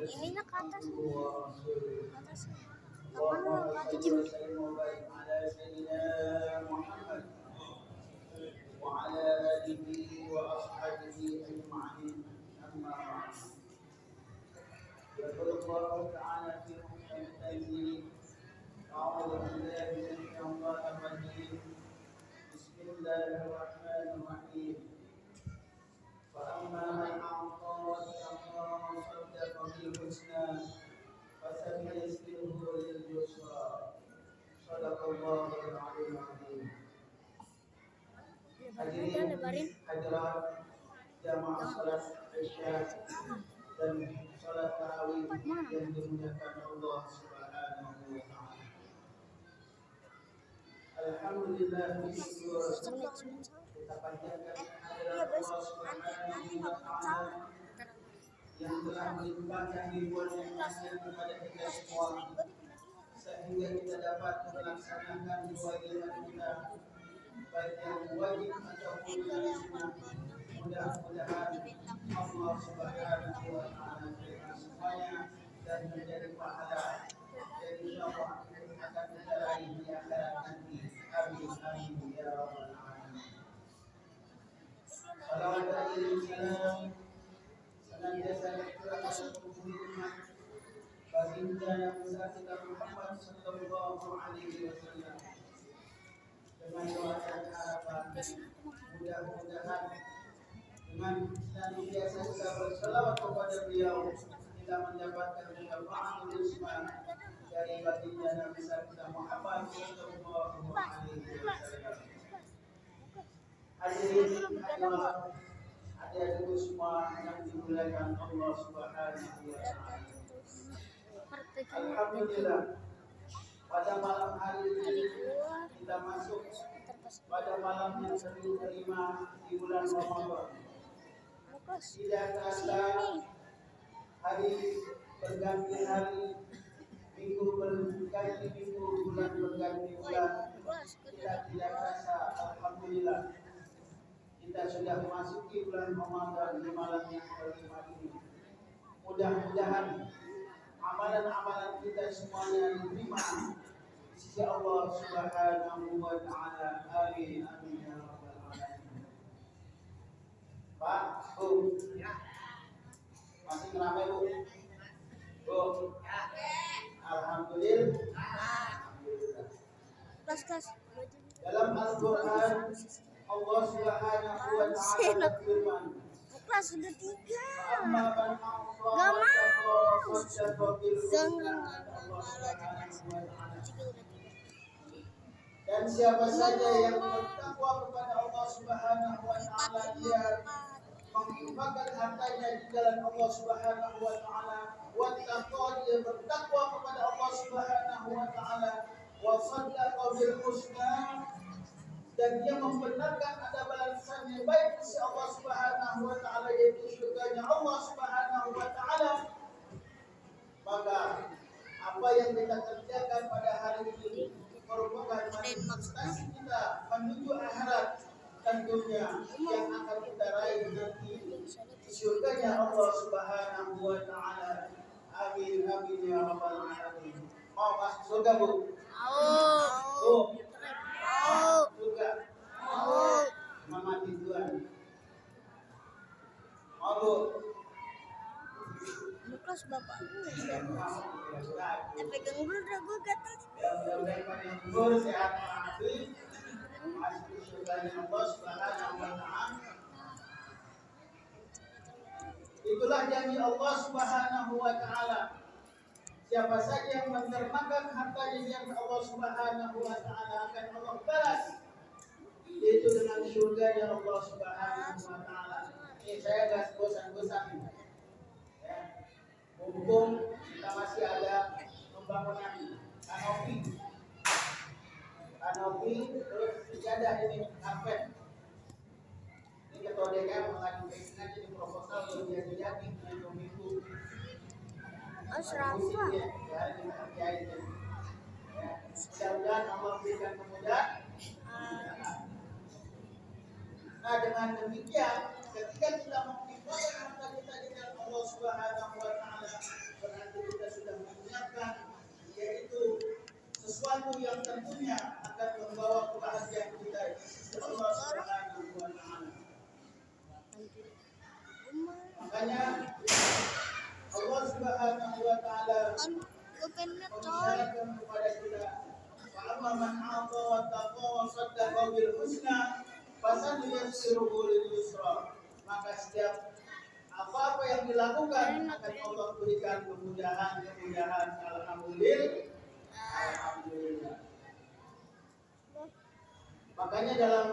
Ininya ke atas. Atas. Kapan kata Jim? وعلى آله وأصحابه أجمعين أما بعد يقول الله تعالى في محكم التنزيل أعوذ بالله من الشيطان الرجيم بسم الله الرحمن الرحيم فأما من أعطى واتقى وصدق بالحسنى فسنيسره لليسرى صدق الله العلي العظيم. Hadirin hadirat jamaah salat Isya dan salat tarawih yang dimuliakan Allah Subhanahu wa taala. Alhamdulillah kita panjatkan kehadirat Allah Subhanahu wa taala yang telah melimpahkan ribuan nikmat kepada kita semua sehingga kita dapat melaksanakan dua ibadah kita baik yang wajib ataupun yang sunnah. Mudah-mudahan Allah Subhanahu wa taala terima semuanya dan menjadi pahala dan insyaallah akan kita raih di akhirat nanti. Amin amin ya rabbal alamin. Salawat dan salam senantiasa tercurahkan umat baginda yang besar kita Muhammad sallallahu alaihi wasallam. Dengan doa dan harapan mudah-mudahan dengan senantiasa kita berselawat kepada beliau kita mendapatkan syafaat Utsman dari baginda Nabi kita Muhammad sallallahu alaihi wasallam. Hadirin hadirat adik-adikku semua yang dimuliakan Allah Subhanahu wa taala. Alhamdulillah pada malam hari ini kita masuk pada malam yang kelima di bulan Ramadan. Tidak terasa hari berganti hari, minggu berganti minggu, bulan berganti bulan. Kita tidak terasa, alhamdulillah kita sudah memasuki bulan Ramadan di malam yang kelima ini. Mudah-mudahan amalan-amalan kita semuanya diterima di sisi Allah Subhanahu wa taala. Amin amin ya rabbal alamin. Pak, Bu. Masih ramai, Bu? Bu. Alhamdulillah. Kelas. Dalam Al-Qur'an Allah Subhanahu wa taala berfirman, kelas udah 3. Gak dan siapa saja yang bertakwa kepada Allah Subhanahu wa taala, dia menginfakkan hartanya di jalan Allah Subhanahu wa taala, wattaqwa, dia bertakwa kepada Allah Subhanahu wa taala, wa saddaqa bil husna, dan dia membenarkan ada balasan yang baik di sisi Allah Subhanahu wa taala, yaitu surganya Allah Subhanahu wa taala. Maka apa yang kita kerjakan pada hari ini merupakan manifestasi kita menuju akhirat dan dunia yang akan kita raih nanti di surganya Allah Subhanahu wa taala. Amin amin ya rabbal alamin. Mau masuk surga, Bu? Mau. Surga. Mama Tuhan. Mau. Kelas bapak pegang dulu dah, gue gatal. Sehat hati, masuk surganya Allah Subhanahu wa taala. Itulah janji Allah Subhanahu wa taala. Siapa saja yang mendermakan hartanya yang Allah Subhanahu wa taala akan Allah balas, yaitu dengan surganya Allah Subhanahu wa taala. Ini saya enggak bosan-bosan. Ya. Mumpung kita masih ada pembangunan kanopi, terus ada ini karpet. Ini ketua DKM mengajukan jadi proposal yang jadi minggu. Serapa. Mudah-mudahan Allah berikan kemudahan. Nah, dengan demikian ketika kita menginfakkan harta kita di jalan Allah Subhanahu wa taala, berarti kita sudah menyiapkan yaitu sesuatu yang tentunya akan membawa kebahagiaan kita di Allah Subhanahu wa taala. Makanya Allah Subhanahu wa taala mengisyaratkan kepada kita, "Fa'amma man 'ata wa taqa wa saddaqa bil husna, fasanuyassiruhu lil yusra." Maka setiap apa-apa yang dilakukan akan Allah berikan kemudahan. Alhamdulillah. Makanya dalam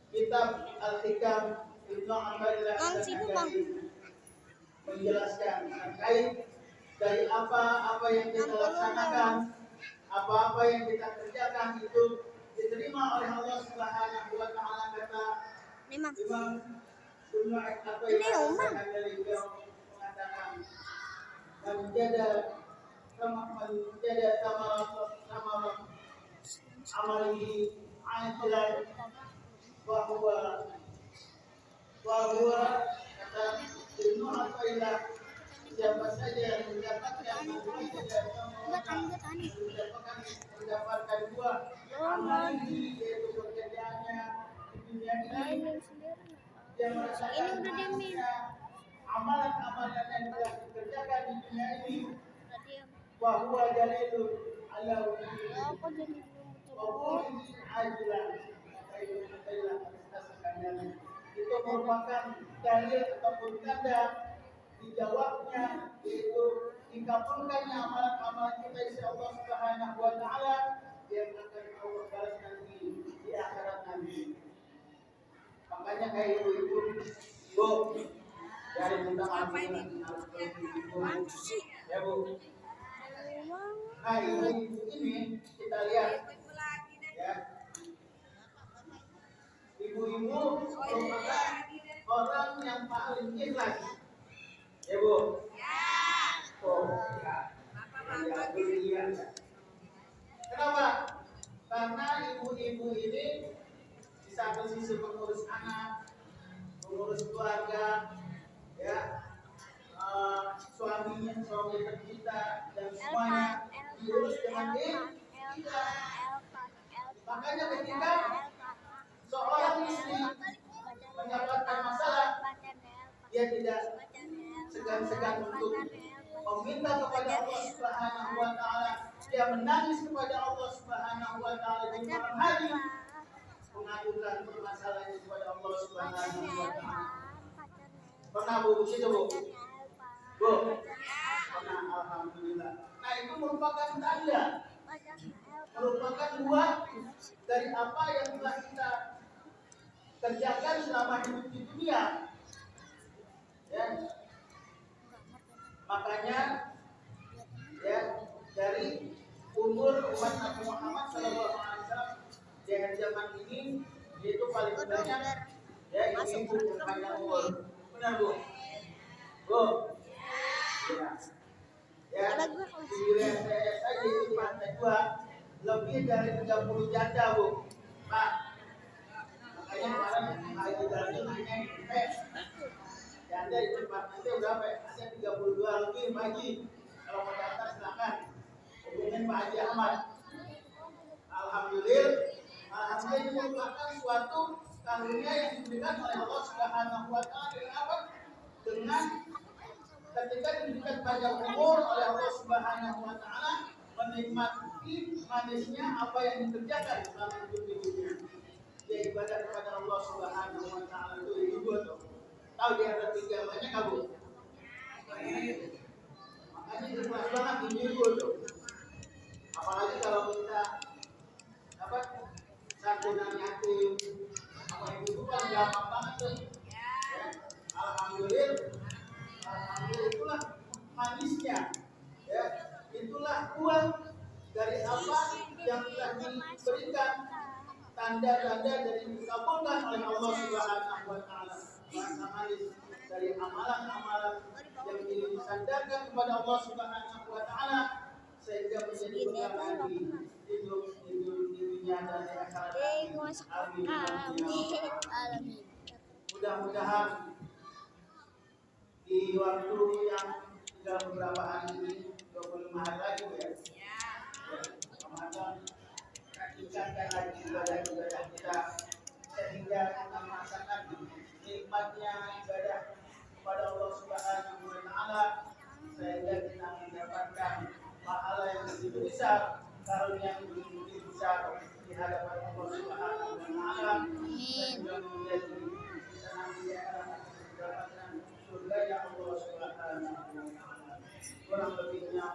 kitab Al-Hikam Ibnu Amr menjelaskan terkait dari apa yang kita laksanakan, apa yang kita kerjakan itu diterima oleh Allah Subhanahu wa taala. Kata Imam Ibnu Athayyiban dari beliau mengatakan, menjadi tamarat amalihi ajilan bahwa kata Ibnu Athayyiban, siapa saja yang mendapatkan buah amalihi, yaitu pekerjaannya di dunia ini, dia merasakan amalan-amalan yang telah dikerjakan di dunia ini, bahwa dalilun ala wujudihi ajilan, itu merupakan dalil ataupun tanda dijawabnya, yaitu dikabulkannya amalan-amalan kita di Allah Subhanahu wa taala yang akan Allah balas nanti di akhirat nanti. Makanya kayak ibu dari minta maaf ya Bu. Nah ibu ini kita lihat ya, ibu-ibu merupakan orang yang paling ikhlas ya Bu. Oh ya. Kenapa? Karena ibu-ibu ini di satu sisi mengurus anak, mengurus keluarga, ya, suami tercinta dan semuanya diurus dengan ikhlas. Makanya ketika seorang istri mendapatkan masalah, dia tidak segan-segan untuk meminta kepada Allah Subhanahu wa taala. Dia menangis kepada Allah Subhanahu wa taala di malam hari, mengadukan permasalahannya kepada Allah Subhanahu wa taala. Pernah Bu begitu Bu? Bu? Pernah, alhamdulillah. Nah itu merupakan tanda, merupakan buah dari apa yang telah kita kerjakan selama hidup di dunia. Ya. Makanya ya, dari umur umat Nabi Muhammad SAW di zaman ini itu paling banyak ya ibu yang panjang umur. Benar Bu? Bu? Ya, di wilayah saya saja di Pantai 2 lebih dari 30 janda Bu. Pak, makanya kemarin Haji Dalil nanya, janda di tempat nanti udah ada 32 lebih Pak Haji. Kalau mau daftar silakan hubungin Pak Haji Ahmad. Alhamdulillah ini merupakan suatu karunia yang diberikan oleh Allah Subhanahu wa taala dengan ketika diberikan panjang umur oleh Allah Subhanahu wa taala, menikmati manisnya apa yang dikerjakan selama hidup di dunia. Ya ibadah kepada Allah Subhanahu wa taala itu tuh. Tahu dia ada 3 banyak kamu. Makanya ikhlas banget ini tuh. Apalagi kalau kita dapat santunan yatim, apa itu kan gampang banget tuh. Ya. Alhamdulillah itulah manisnya, ya, itulah buah dari apa yang telah diberikan tanda-tanda dari dikabulkan oleh Allah Subhanahu wa taala. Rasa manis dari amalan-amalan yang disandarkan kepada Allah Subhanahu wa taala sehingga menjadi bekal di hidup di dunia dan di akhirat. Amin. mudah-mudahan di waktu yang tinggal beberapa hari ini, 25 hari lagi ya, Ramadan, tingkatkan lagi ibadah-ibadah kita sehingga kita merasakan nikmatnya ibadah kepada Allah Subhanahu wa Ta'ala, sehingga kita mendapatkan pahala yang lebih besar, karunia yang lebih besar di hadapan Allah Subhanahu wa Ta'ala, sehingga menjadi kita nanti akan mendapatkan surga Allah Subhanahu wa Ta'ala. Kurang lebihnya